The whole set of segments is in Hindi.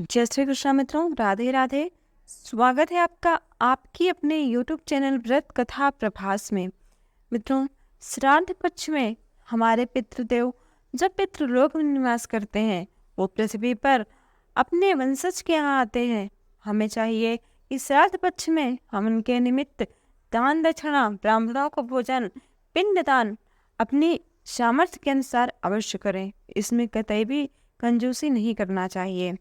जय श्री कृष्ण मित्रों, राधे राधे। स्वागत है आपका आपकी अपने YouTube चैनल व्रत कथा प्रभास में। मित्रों, श्राद्ध पक्ष में हमारे पितृदेव जब पितृलोक में निवास करते हैं, वो पृथ्वी पर अपने वंशज के यहाँ आते हैं। हमें चाहिए कि श्राद्ध पक्ष में हम उनके निमित्त दान दक्षिणा, ब्राह्मणों को भोजन, पिंडदान अपनी सामर्थ्य के अनुसार अवश्य करें। इसमें कतई भी कंजूसी नहीं करना चाहिए।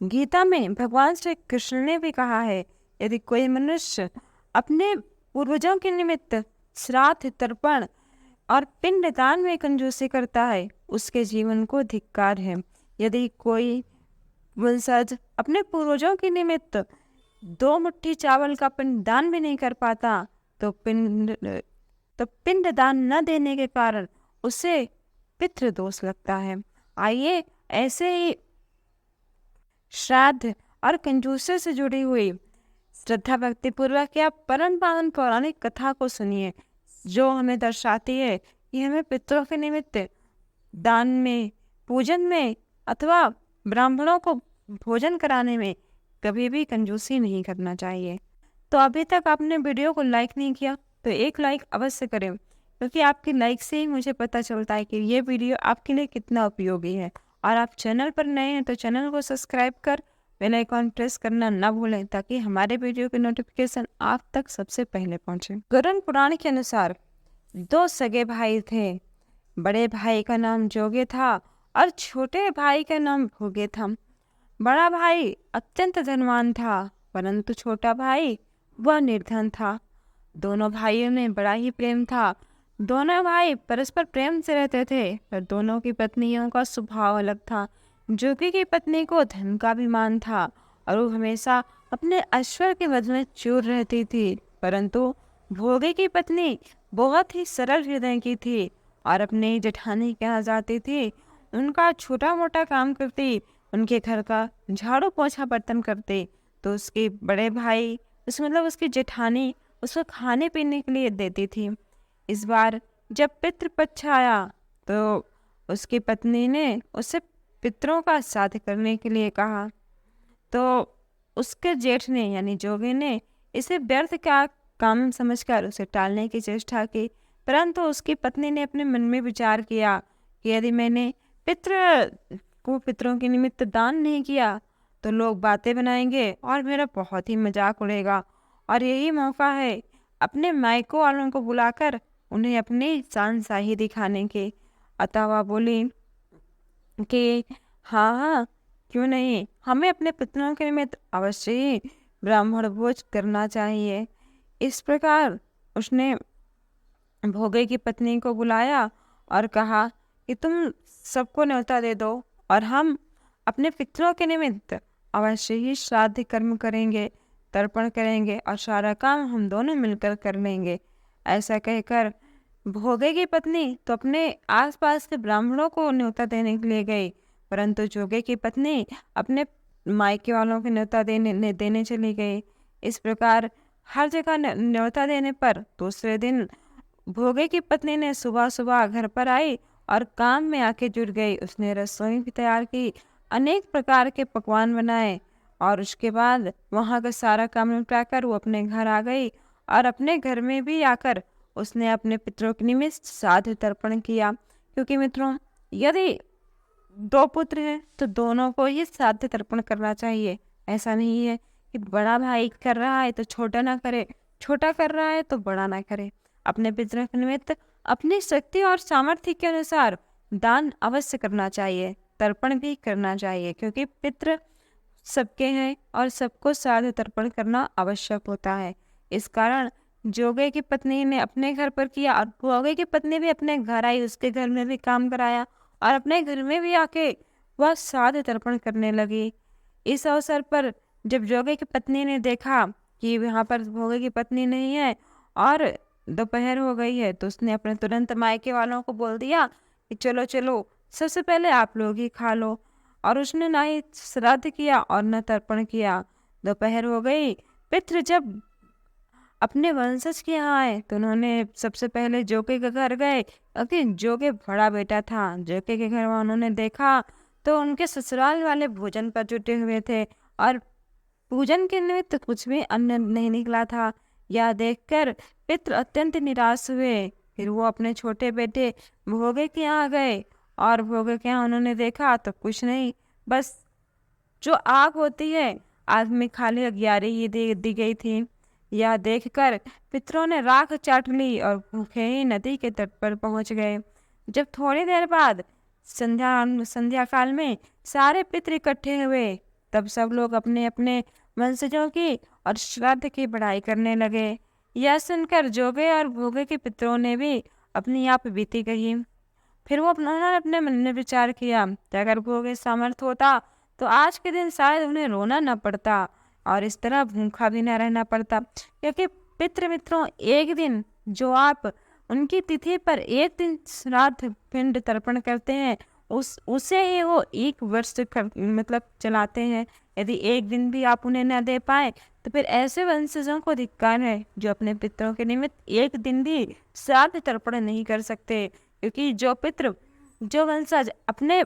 गीता में भगवान श्री कृष्ण ने भी कहा है, यदि कोई मनुष्य अपने पूर्वजों के निमित्त श्राद्ध, तर्पण और पिंडदान में कंजूसी करता है, उसके जीवन को धिक्कार है। यदि कोई वंशज अपने पूर्वजों के निमित्त 2 मुट्ठी चावल का पिंडदान भी नहीं कर पाता, तो पिंडदान न देने के कारण उसे पितृदोष लगता है। आइए ऐसे ही श्राद्ध और कंजूसी से जुड़ी हुई श्रद्धा भक्ति पूर्वक या परम पावन पौराणिक कथा को सुनिए, जो हमें दर्शाती है कि हमें पितरों के निमित्त दान में, पूजन में अथवा ब्राह्मणों को भोजन कराने में कभी भी कंजूसी नहीं करना चाहिए। तो अभी तक आपने वीडियो को लाइक नहीं किया तो एक लाइक अवश्य करें, क्योंकि आपकी लाइक से ही मुझे पता चलता है कि ये वीडियो आपके लिए कितना उपयोगी है। और आप चैनल पर नए हैं तो चैनल को सब्सक्राइब कर बेल आइकॉन प्रेस करना न भूलें, ताकि हमारे वीडियो की नोटिफिकेशन आप तक सबसे पहले पहुंचे। गरुड़ पुराण के अनुसार 2 सगे भाई थे। बड़े भाई का नाम जोगे था और छोटे भाई का नाम भोगे था। बड़ा भाई अत्यंत धनवान था, परंतु छोटा भाई वह निर्धन था। दोनों भाइयों में बड़ा ही प्रेम था। दोनों भाई परस्पर प्रेम से रहते थे, पर दोनों की पत्नियों का स्वभाव अलग था। जोगी की पत्नी को धन का अभिमान था और वो हमेशा अपने ऐश्वर्य के वध में चूर रहती थी, परंतु भोगे की पत्नी बहुत ही सरल हृदय की थी और अपने जेठानी के यहाँ जाती थी, उनका छोटा मोटा काम करती, उनके घर का झाड़ू पोछा बर्तन करते, तो उसके बड़े भाई उसकी जेठानी उसको खाने पीने के लिए देती थी। इस बार जब पितृपक्ष आया तो उसकी पत्नी ने उसे पितरों का श्राद्ध करने के लिए कहा, तो उसके जेठ ने यानी जोगे ने इसे व्यर्थ का काम समझकर उसे टालने की चेष्टा की। परंतु उसकी पत्नी ने अपने मन में विचार किया कि यदि मैंने पितरों के निमित्त दान नहीं किया तो लोग बातें बनाएंगे और मेरा बहुत ही मजाक उड़ेगा, और यही मौका है अपने मायको वालों को बुलाकर उन्हें अपनी शानशाही दिखाने के। अतः वह बोली कि हाँ हाँ, क्यों नहीं, हमें अपने पितरों के निमित्त अवश्य ही ब्राह्मण भोज करना चाहिए। इस प्रकार उसने भोगे की पत्नी को बुलाया और कहा कि तुम सबको न्योता दे दो और हम अपने पितरों के निमित्त अवश्य ही श्राद्ध कर्म करेंगे, तर्पण करेंगे और सारा काम हम दोनों मिलकर कर लेंगे। ऐसा कहकर भोगे की पत्नी तो अपने आसपास के ब्राह्मणों को न्योता देने के लिए गई, परंतु जोगे की पत्नी अपने मायके वालों को न्योता देने चली गई। इस प्रकार हर जगह न्योता देने पर दूसरे दिन भोगे की पत्नी ने सुबह सुबह घर पर आई और काम में आके जुट गई। उसने रसोई भी तैयार की, अनेक प्रकार के पकवान बनाए और उसके बाद वहाँ का सारा काम निपटाकर वो अपने घर आ गई। और अपने घर में भी आकर उसने अपने पितरों के निमित्त श्राद्ध तर्पण किया, क्योंकि मित्रों यदि 2 पुत्र हैं तो दोनों को ही श्राद्ध तर्पण करना चाहिए। ऐसा नहीं है कि बड़ा भाई कर रहा है तो छोटा ना करे, छोटा कर रहा है तो बड़ा ना करे। अपने पितरों के निमित्त अपनी शक्ति और सामर्थ्य के अनुसार दान अवश्य करना चाहिए, तर्पण भी करना चाहिए, क्योंकि पितृ सबके हैं और सबको श्राद्ध तर्पण करना आवश्यक होता है। इस कारण जोगे की पत्नी ने अपने घर पर किया और भोगे की पत्नी भी अपने घर आई, उसके घर में भी काम कराया और अपने घर में भी आके वह श्राद्ध तर्पण करने लगी। इस अवसर पर जब जोगे की पत्नी ने देखा कि यहाँ पर भोगे की पत्नी नहीं है और दोपहर हो गई है, तो उसने अपने तुरंत मायके वालों को बोल दिया कि चलो चलो, सबसे पहले आप लोग ही खा लो। और उसने ना ही श्राद्ध किया और न तर्पण किया। दोपहर हो गई। पितृ जब अपने वंशज के यहाँ आए तो उन्होंने सबसे पहले जोगे के घर गए, क्योंकि जोगे बड़ा बेटा था। जोगे के घर में उन्होंने देखा तो उनके ससुराल वाले भोजन पर जुटे हुए थे और पूजन के निमित्त कुछ भी अन्न नहीं निकला था। यह देखकर पितृ अत्यंत निराश हुए। फिर वो अपने छोटे बेटे भोगे के यहाँ गए और भोगे के यहाँ उन्होंने देखा तो कुछ नहीं, बस जो आग होती है, आग में खाली अगियारी ही दी गई थी। यह देखकर पितरों ने राख चाट ली और भूखे ही नदी के तट पर पहुंच गए। जब थोड़ी देर बाद संध्या काल में सारे पितृ इकट्ठे हुए, तब सब लोग अपने अपने वंशजों की और श्राद्ध की बढ़ाई करने लगे। यह सुनकर जोगे और भोगे के पितरों ने भी अपनी आप बीती कही। फिर वो उन्होंने अपने मन में विचार किया कि अगर भोगे सामर्थ होता तो आज के दिन शायद उन्हें रोना न पड़ता और इस तरह भूखा भी न रहना पड़ता, क्योंकि पितृ मित्रों एक दिन जो आप उनकी तिथि पर एक दिन श्राद्ध पिंड तर्पण करते हैं उसे ही वो एक वर्ष मतलब चलाते हैं। यदि एक दिन भी आप उन्हें न दे पाए तो फिर ऐसे वंशजों को धिक्कार है जो अपने पितरों के निमित्त एक दिन भी श्राद्ध तर्पण नहीं कर सकते, क्योंकि जो वंशज अपने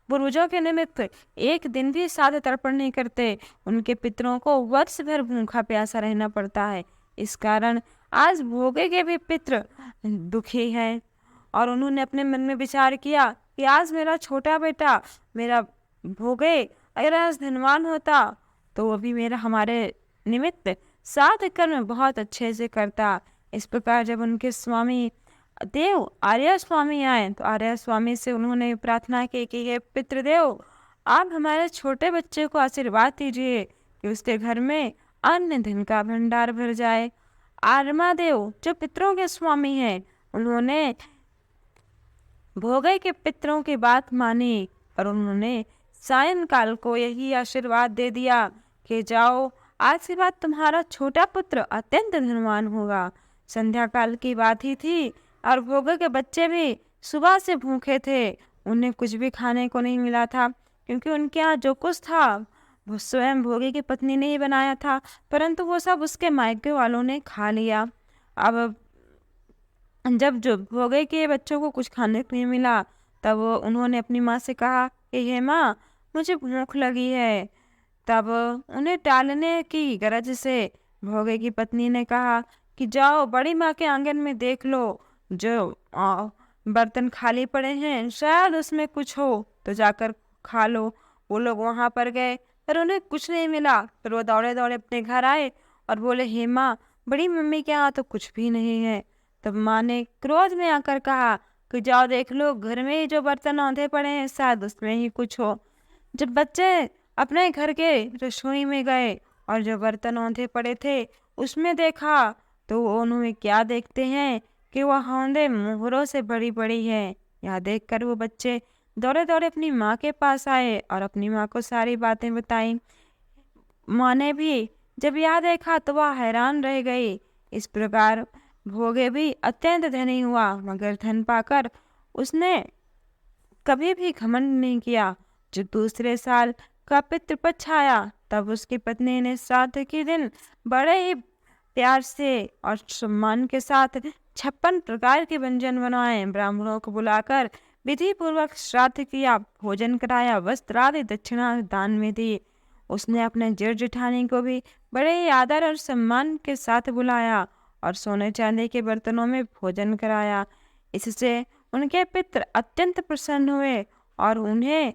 पूर्वजों के निमित्त एक दिन भी श्राद्ध तर्पण नहीं करते, उनके पितरों को वर्ष भर भूखा प्यासा रहना पड़ता है। इस कारण आज भोगे के भी पितृ दुखी हैं और उन्होंने अपने मन में विचार किया कि आज मेरा छोटा बेटा मेरा भोगे अगर आज धनवान होता तो वो भी हमारे निमित्त श्राद्ध कर्म बहुत अच्छे से करता। इस प्रकार जब उनके स्वामी देव आर्य स्वामी आए तो आर्य स्वामी से उन्होंने प्रार्थना की कि हे पितृदेव, आप हमारे छोटे बच्चे को आशीर्वाद दीजिए कि उसके घर में अन्न धन का भंडार भर जाए। आर्मा देव जो पितरों के स्वामी हैं, उन्होंने भोगे के पितरों की बात मानी और उन्होंने सायंकाल को यही आशीर्वाद दे दिया कि जाओ, आज के बाद तुम्हारा छोटा पुत्र अत्यंत धनवान होगा। संध्या काल की बात ही थी और भोगे के बच्चे भी सुबह से भूखे थे, उन्हें कुछ भी खाने को नहीं मिला था, क्योंकि उनके यहाँ जो कुछ था वो स्वयं भोगे की पत्नी ने ही बनाया था, परंतु वो सब उसके मायके वालों ने खा लिया। अब जब जो भोगे के बच्चों को कुछ खाने को नहीं मिला तब उन्होंने अपनी माँ से कहा कि हे माँ, मुझे भूख लगी है। तब उन्हें टालने की गरज से भोगे की पत्नी ने कहा कि जाओ बड़ी माँ के आंगन में देख लो, जो बर्तन खाली पड़े हैं शायद उसमें कुछ हो तो जाकर खा लो। वो लोग वहाँ पर गए पर उन्हें कुछ नहीं मिला। फिर वो दौड़े दौड़े अपने घर आए और बोले, हे माँ, बड़ी मम्मी के यहाँ तो कुछ भी नहीं है। तब माँ ने क्रोध में आकर कहा कि जाओ देख लो, घर में ही जो बर्तन औंधे पड़े हैं शायद उसमें ही कुछ हो। जब बच्चे अपने घर के रसोई में गए और जो बर्तन औंधे पड़े थे उसमें देखा तो उन्होंने क्या देखते हैं कि वह औंधे मोहरों से बड़ी बड़ी है। यह देखकर वो बच्चे दौड़े दौड़े अपनी माँ के पास आए और अपनी माँ को सारी बातें बताई। माँ ने भी जब यह देखा तो वह हैरान रह गई। इस प्रकार भोगे भी अत्यंत धनी हुआ, मगर धन पाकर उसने कभी भी घमंड नहीं किया। जब दूसरे साल का पितृपक्ष आया तब उसकी पत्नी ने श्राद्ध के दिन बड़े ही प्यार से और सम्मान के साथ 56 प्रकार के व्यंजन बनाए, ब्राह्मणों को बुलाकर विधि पूर्वक श्राद्ध किया, भोजन कराया, वस्त्र आदि दक्षिणा दान में दी। उसने अपने जेठ जेठानी को भी बड़े ही आदर और सम्मान के साथ बुलाया और सोने चांदी के बर्तनों में भोजन कराया। इससे उनके पितृ अत्यंत प्रसन्न हुए और उन्हें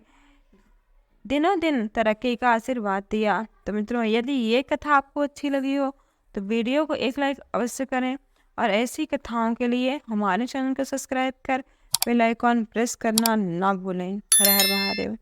दिनों दिन तरक्की का आशीर्वाद दिया। तो मित्रों, यदि ये कथा आपको अच्छी लगी हो तो वीडियो को एक लाइक अवश्य करें और ऐसी कथाओं के लिए हमारे चैनल को सब्सक्राइब कर बेल आइकॉन प्रेस करना ना भूलें। हर हर महादेव।